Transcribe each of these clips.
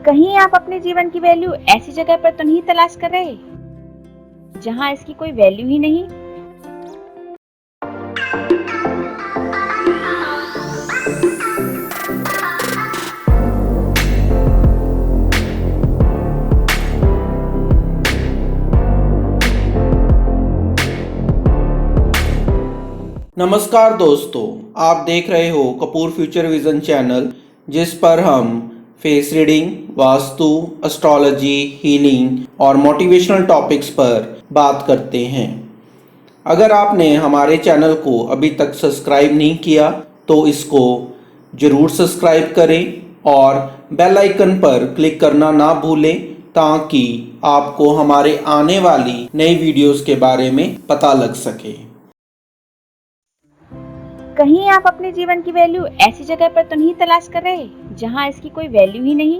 कहीं आप अपने जीवन की वैल्यू ऐसी जगह पर तो नहीं तलाश कर रहे जहां इसकी कोई वैल्यू ही नहीं। नमस्कार दोस्तों, आप देख रहे हो कपूर फ्यूचर विजन चैनल, जिस पर हम face reading, vastu, astrology, healing और मोटिवेशनल टॉपिक्स पर बात करते हैं। अगर आपने हमारे चैनल को अभी तक सब्सक्राइब नहीं किया तो इसको ज़रूर सब्सक्राइब करें और बेल आइकन पर क्लिक करना ना भूलें ताकि आपको हमारे आने वाली नई वीडियोस के बारे में पता लग सके। कहीं आप अपने जीवन की वैल्यू ऐसी जगह पर तो नहीं तलाश कर रहे जहां इसकी कोई वैल्यू ही नहीं।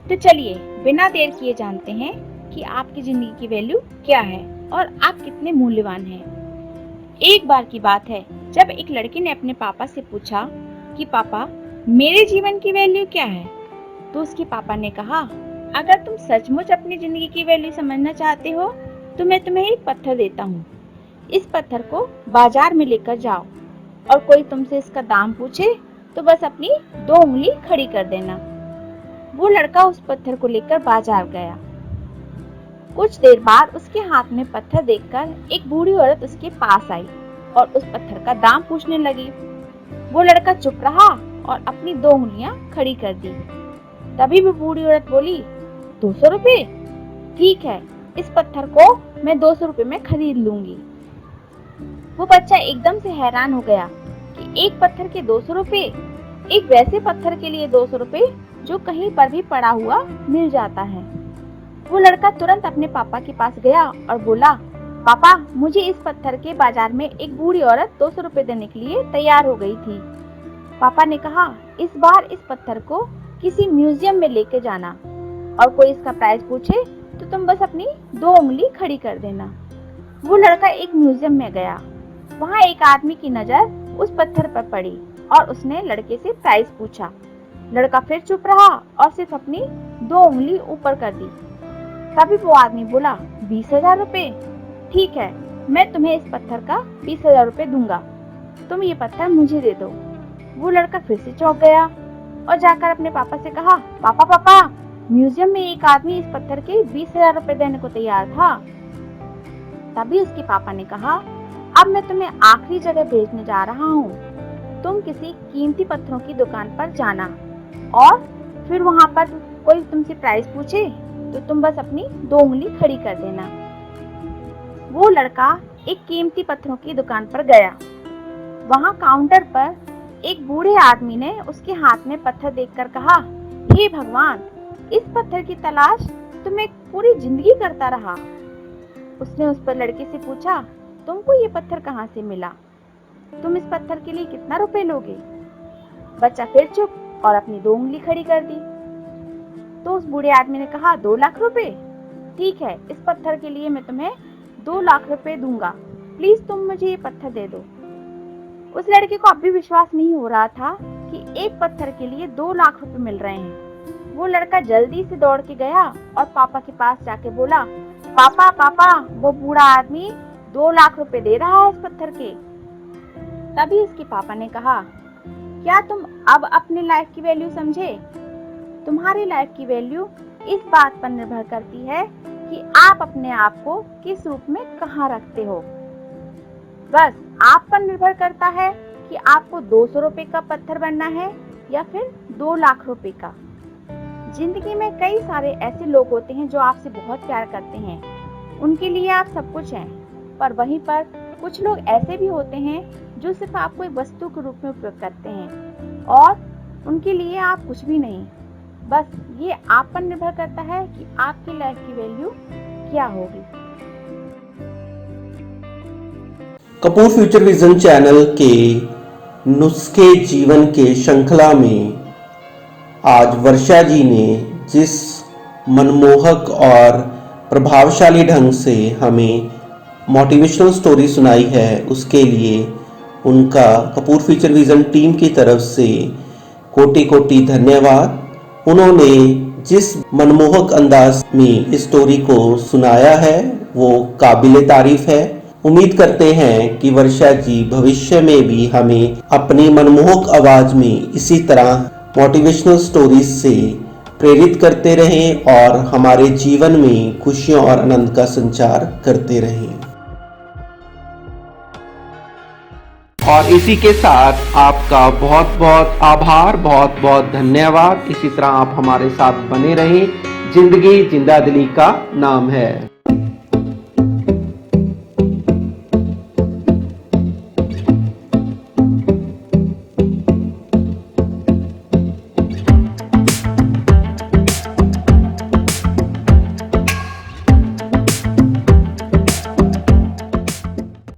तो चलिए बिना देर किए जानते हैं कि आपकी जिंदगी की वैल्यू क्या है और आप कितने मूल्यवान हैं। एक बार की बात है जब एक लड़के ने अपने पापा से पूछा कि पापा, मेरे जीवन की वैल्यू क्या है। तो उसके पापा ने कहा, अगर तुम सचमुच अपनी जिंदगी की वैल्यू समझना चाहते हो तो मैं तुम्हें एक पत्थर देता हूँ। इस पत्थर को बाजार में लेकर जाओ और कोई तुमसे इसका दाम पूछे तो बस अपनी 2 उंगली खड़ी कर देना। वो लड़का उस पत्थर को लेकर बाजार गया। कुछ देर बाद उसके हाथ में पत्थर देखकर एक बूढ़ी औरत उसके पास आई और उस पत्थर का दाम पूछने लगी। वो लड़का चुप रहा और अपनी 2 उंगलियां खड़ी कर दी। तभी वो बूढ़ी औरत बोली, 200 रुपए? ठीक है, इस पत्थर को मैं 200 रुपए में खरीद लूंगी। वो बच्चा एकदम से हैरान हो गया कि एक पत्थर के 200 रुपए, एक वैसे पत्थर के लिए 200 रुपए जो कहीं पर भी पड़ा हुआ मिल जाता है। वो लड़का तुरंत अपने पापा के पास गया और बोला, पापा, मुझे इस पत्थर के बाजार में एक बूढ़ी औरत 200 रुपए देने के लिए तैयार हो गई थी। पापा ने कहा, इस बार इस पत्थर को किसी म्यूजियम में लेके जाना और कोई इसका प्राइस पूछे तो तुम बस अपनी 2 उंगली खड़ी कर देना। वो लड़का एक म्यूजियम में गया। वहाँ एक आदमी की नजर उस पत्थर पर पड़ी और उसने लड़के से प्राइस पूछा। लड़का फिर चुप रहा और सिर्फ अपनी 2 उंगली ऊपर कर दी। तभी वो आदमी बोला, 20,000 रुपए? ठीक है, मैं तुम्हें इस पत्थर का 20,000 रुपए दूंगा। तुम ये पत्थर मुझे दे दो। वो लड़का फिर से चौंक गया और जाकर अपने पापा से कहा, पापा पापा, म्यूजियम में एक आदमी इस पत्थर के 20,000 रुपए देने को तैयार था। तभी उसके पापा ने कहा, अब मैं तुम्हें आखिरी जगह भेजने जा रहा हूँ। तुम किसी कीमती पत्थरों की दुकान पर जाना और फिर वहाँ पर कोई तुमसे प्राइस पूछे तो तुम बस अपनी 2 उंगली खड़ी कर देना। वो लड़का एक कीमती पत्थरों की दुकान पर गया। वहाँ काउंटर पर एक बूढ़े आदमी ने उसके हाथ में पत्थर देखकर कहा, हे भगवान, इस पत्थर की तलाश तो मैं पूरी जिंदगी करता रहा। उसने उस पर लड़के से पूछा, तुमको ये पत्थर कहाँ से मिला? तुम इस पत्थर के लिए कितना रुपए लोगे? बच्चा फिर चुप और अपनी 2 उंगली खड़ी कर दी। तो उस बूढ़े आदमी ने कहा, 2 लाख रुपए? ठीक है, इस पत्थर के लिए मैं तुम्हें 2 लाख रुपए दूंगा। प्लीज तुम मुझे ये पत्थर दे दो। उस लड़के को अब भी विश्वास नहीं हो रहा था कि एक पत्थर के लिए 2 लाख रुपए मिल रहे हैं। वो लड़का जल्दी से दौड़ के गया और पापा के पास जाके बोला, पापा पापा, वो बूढ़ा आदमी 2 लाख रुपए दे रहा है इस पत्थर के। तभी उसके पापा ने कहा, क्या तुम अब अपने लाइफ की वैल्यू समझे? तुम्हारी लाइफ की वैल्यू इस बात पर निर्भर करती है कि आप अपने आप को किस रूप में कहाँ रखते हो। बस आप पर निर्भर करता है कि आपको 200 रुपए का पत्थर बनना है या फिर 2 लाख रुपए का। जिंदगी में कई सारे ऐसे लोग होते हैं जो आपसे बहुत प्यार करते हैं, उनके लिए आप सब कुछ हैं। पर वहीं पर कुछ लोग ऐसे भी होते हैं जो सिर्फ आपको एक वस्तु के रूप में उपयोग करते हैं और उनके लिए आप कुछ भी नहीं। बस ये आप पर निर्भर करता है कि आपकी लाइफ की वैल्यू क्या होगी। कपूर फ्यूचर विजन चैनल के नुस्खे जीवन के श्रृंखला में आज वर्षा जी ने जिस मनमोहक और प्रभावशाली ढंग से हमें मोटिवेशनल स्टोरी सुनाई है, उसके लिए उनका कपूर फ्यूचर विजन टीम की तरफ से कोटि कोटि धन्यवाद। उन्होंने जिस मनमोहक अंदाज में इस स्टोरी को सुनाया है वो काबिले तारीफ है। उम्मीद करते हैं कि वर्षा जी भविष्य में भी हमें अपनी मनमोहक आवाज में इसी तरह मोटिवेशनल स्टोरीज से प्रेरित करते रहें और हमारे जीवन में खुशियों और आनंद का संचार करते रहें। और इसी के साथ आपका बहुत बहुत आभार, बहुत बहुत धन्यवाद। इसी तरह आप हमारे साथ बने रहें। जिंदगी जिंदा दिली का नाम है।